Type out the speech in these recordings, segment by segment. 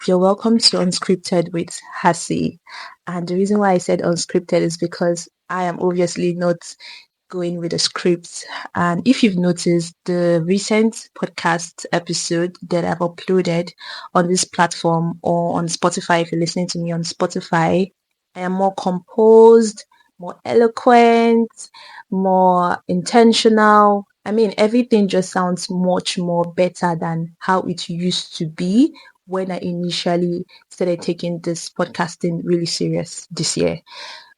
You're welcome to Unscripted with Hassy. And the reason why I said unscripted is because I am obviously not going with a script. And if you've noticed, the recent podcast episode that I've uploaded on this platform or on Spotify, if you're listening to me on Spotify, I am more composed, more eloquent, more intentional. I mean, everything just sounds much more better than how it used to be when I initially started taking this podcasting really serious this year.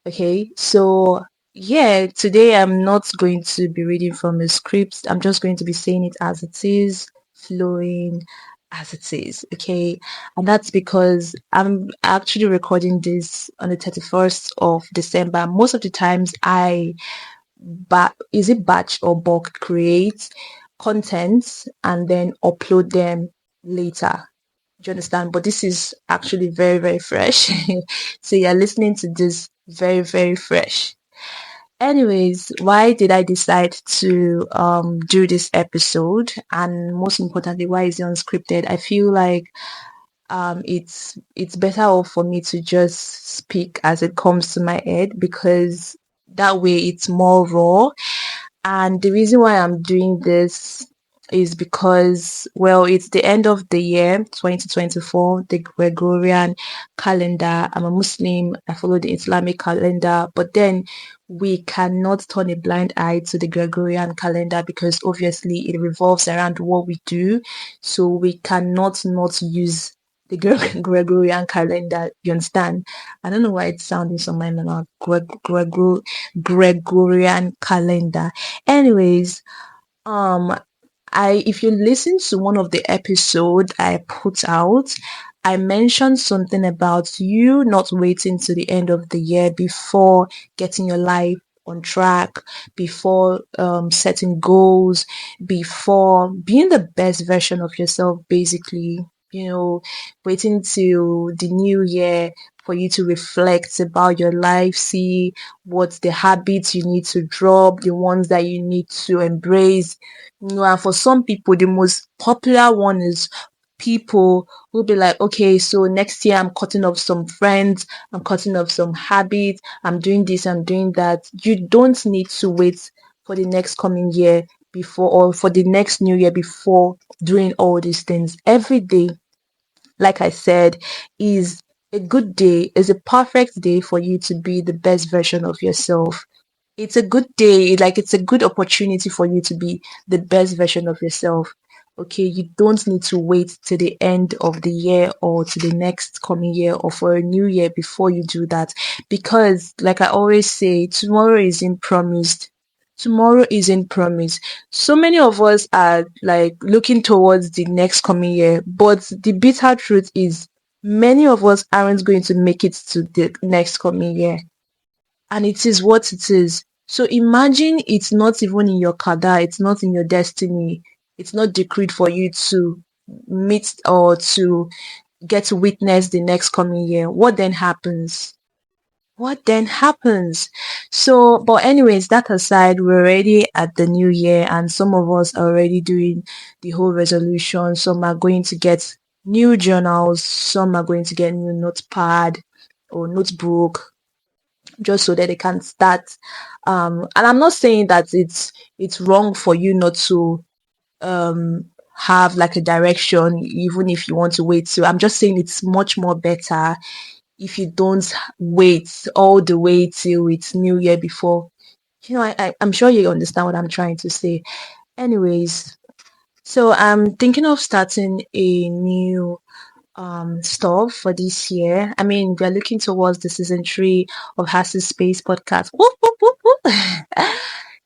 Okay, so yeah, today I'm not going to be reading from a script. I'm just going to be saying it as it is, flowing as it is. Okay, and that's because I'm actually recording this on the 31st of December. Most of the times is it batch or bulk create contents and then upload them later. Do you understand? But this is actually very, very fresh. So you're listening to this very, very fresh. Anyways, why did I decide to do this episode? And most importantly, why is it unscripted? I feel like it's better off for me to just speak as it comes to my head because that way it's more raw. And the reason why I'm doing this is because, well, it's the end of the year 2024, the Gregorian calendar. I'm a Muslim, I follow the Islamic calendar, but then we cannot turn a blind eye to the Gregorian calendar because obviously it revolves around what we do. So we cannot not use the Gregorian calendar. You understand? I don't know why it's sounding so minor now. Gregorian calendar. Anyways, um, if you listen to one of the episodes I put out, I mentioned something about you not waiting to the end of the year before getting your life on track, before setting goals, before being the best version of yourself, basically. Waiting till the new year for you to reflect about your life, see what's the habits you need to drop, the ones that you need to embrace. And for some people, the most popular one is people who'll be like, okay, so next year I'm cutting off some friends, I'm cutting off some habits, I'm doing this, I'm doing that. You don't need to wait for the next coming year before or for the next new year before doing all these things. Every day, like I said, is a good day, is a perfect day for you to be the best version of yourself. It's a good day, like it's a good opportunity for you to be the best version of yourself. Okay, you don't need to wait to the end of the year or to the next coming year or for a new year before you do that. Because, like I always say, tomorrow isn't promised. Tomorrow isn't promised. So many of us are like looking towards the next coming year, but the bitter truth is many of us aren't going to make it to the next coming year, and it is what it is. So imagine it's not even in your qadar, it's not in your destiny, it's not decreed for you to meet or to get to witness the next coming year. What then happens? What then happens? So, but anyways, that aside, we're already at the new year, and some of us are already doing the whole resolution. Some are going to get new journals, some are going to get new notepad or notebook just so that they can start. And I'm not saying that it's wrong for you not to have like a direction even if you want to wait. So I'm just saying it's much more better if you don't wait all the way till it's new year before. I'm sure you understand what I'm trying to say. Anyways, so I'm thinking of starting a new stuff for this year. I mean, we're looking towards the season 3 of Hassy Space podcast. Whoop, whoop, whoop, whoop.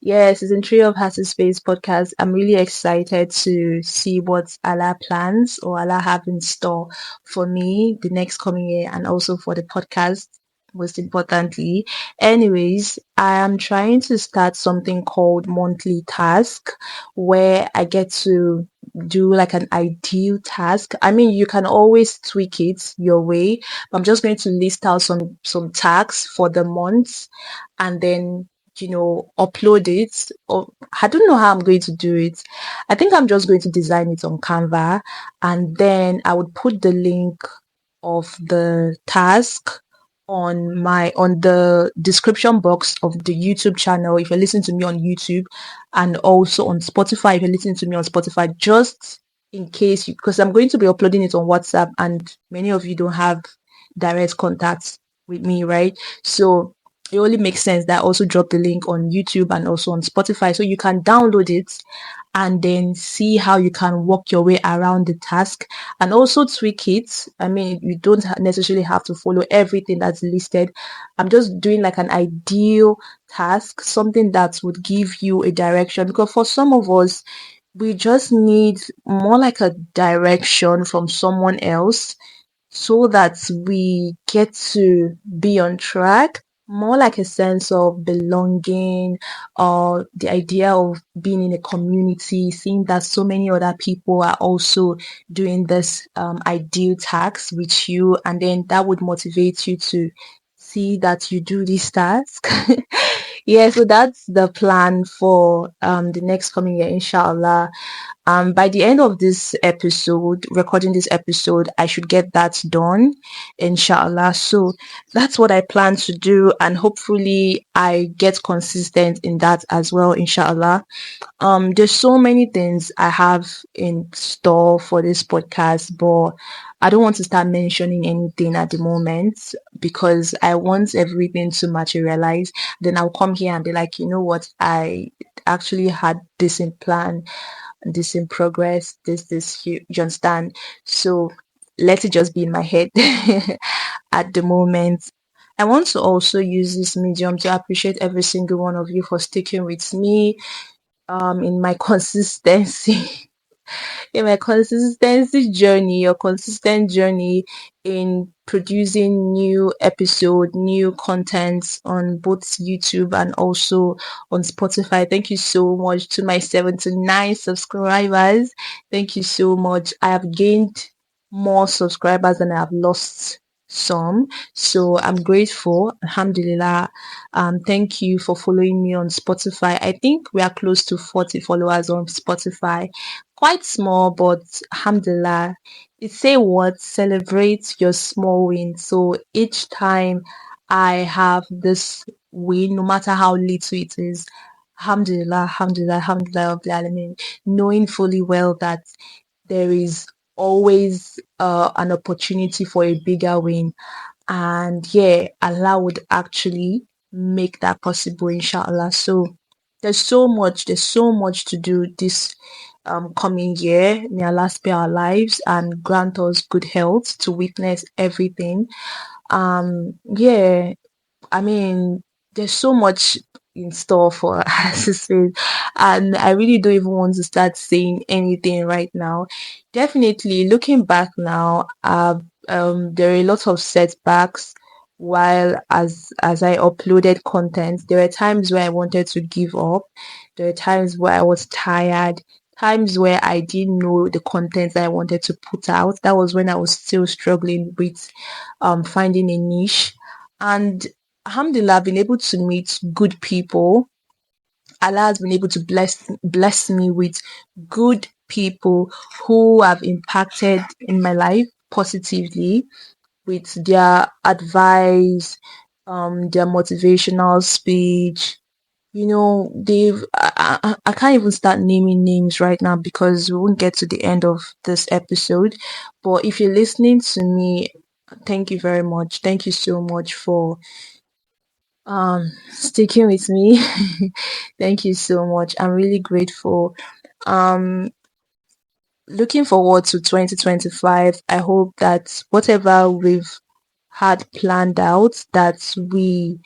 Yeah, season 3 of Hassy Space podcast. I'm really excited to see what Allah plans or Allah have in store for me the next coming year and also for the podcast. Most importantly, anyways, I am trying to start something called monthly task where I get to do like an ideal task. I mean, you can always tweak it your way. But I'm just going to list out some tasks for the month and then upload it. Or I don't know how I'm going to do it. I think I'm just going to design it on Canva and then I would put the link of the task on the description box of the YouTube channel if you're listening to me on YouTube, and also on Spotify if you're listening to me on Spotify, just in case you, because I'm going to be uploading it on WhatsApp and many of you don't have direct contacts with me, right? So it only makes sense that I also drop the link on YouTube and also on Spotify so you can download it and then see how you can work your way around the task and also tweak it. I mean, you don't necessarily have to follow everything that's listed. I'm just doing like an ideal task, something that would give you a direction, because for some of us, we just need more like a direction from someone else so that we get to be on track, more like a sense of belonging, or the idea of being in a community, seeing that so many other people are also doing this ideal task with you, and then that would motivate you to see that you do this task. Yeah, so that's the plan for the next coming year, inshallah. By the end of this episode, recording this episode, I should get that done, inshallah. So that's what I plan to do, and hopefully I get consistent in that as well, inshallah. There's so many things I have in store for this podcast, but I don't want to start mentioning anything at the moment because I want everything to materialize. Then I'll come here and be like, you know what, I actually had this in plan, this in progress, this you understand. So let it just be in my head at the moment. I want to also use this medium to appreciate every single one of you for sticking with me in my consistency in my consistency journey or consistent journey in producing new episode, new contents on both YouTube and also on Spotify. Thank you so much to my 79 subscribers. Thank you so much. I have gained more subscribers than I have lost some, so I'm grateful. Alhamdulillah. Thank you for following me on Spotify. I think we are close to 40 followers on Spotify. Quite small, but alhamdulillah. It say what? Celebrate your small win. So each time I have this win, no matter how little it is, alhamdulillah, alhamdulillah, alhamdulillah, Rabbil Alameen, knowing fully well that there is always an opportunity for a bigger win. And yeah, Allah would actually make that possible, inshallah. So there's so much to do this coming year. May Allah spare our lives and grant us good health to witness everything. Yeah, I mean, there's so much in store for us, and I really don't even want to start saying anything right now. Definitely, looking back now, there are a lot of setbacks. While as I uploaded content, there were times where I wanted to give up. There were times where I was tired. Times where I didn't know the content that I wanted to put out. That was when I was still struggling with finding a niche. And alhamdulillah, I've been able to meet good people. Allah has been able to bless me with good people who have impacted in my life positively with their advice, their motivational speech. You know, I can't even start naming names right now because we won't get to the end of this episode. But if you're listening to me, thank you very much. Thank you so much for sticking with me. Thank you so much. I'm really grateful. Um Looking forward to 2025. I hope that whatever we've had planned out, that we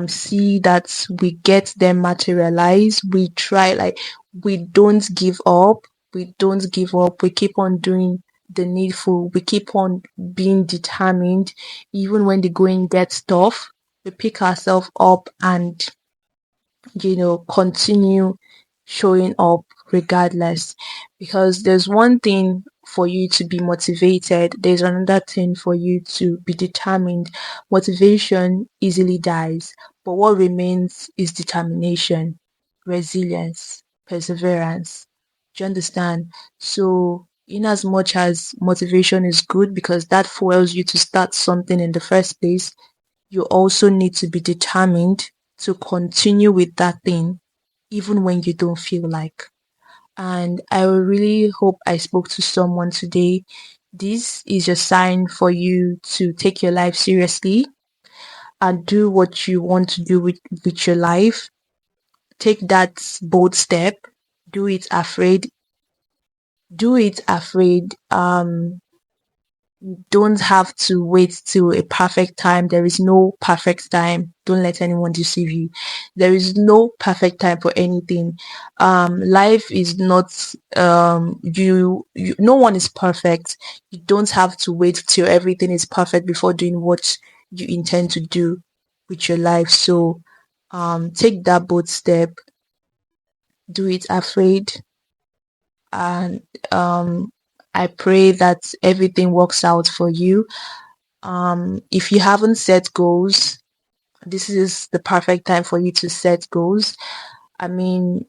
see that we get them materialize. We try, like, we don't give up. We don't give up. We keep on doing the needful. We keep on being determined even when the going gets tough. We pick ourselves up and continue showing up regardless, because there's one thing for you to be motivated, there's another thing for you to be determined. Motivation easily dies, but what remains is determination, resilience, perseverance. Do you understand? So In as much as motivation is good because that fuels you to start something in the first place, you also need to be determined to continue with that thing even when you don't feel like. And I really hope I spoke to someone today. This is a sign for you to take your life seriously and do what you want to do with your life. Take that bold step. Do it afraid. Do it afraid. Don't have to wait till a perfect time. There is no perfect time. Don't let anyone deceive you. There is no perfect time for anything. Life is not you no one is perfect. You don't have to wait till everything is perfect before doing what you intend to do with your life. So take that bold step, do it afraid, and I pray that everything works out for you. If you haven't set goals, this is the perfect time for you to set goals. I mean,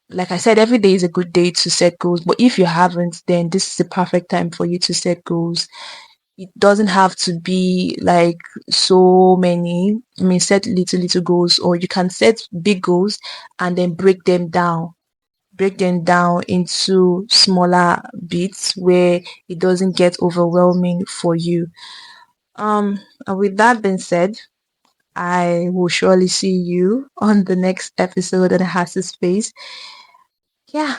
like I said, every day is a good day to set goals, but if you haven't, then this is the perfect time for you to set goals. It doesn't have to be like so many. I mean, set little goals, or you can set big goals and then break them down into smaller bits where it doesn't get overwhelming for you. And with that being said, I will surely see you on the next episode on Hassy Space. Yeah,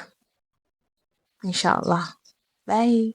inshallah. Bye.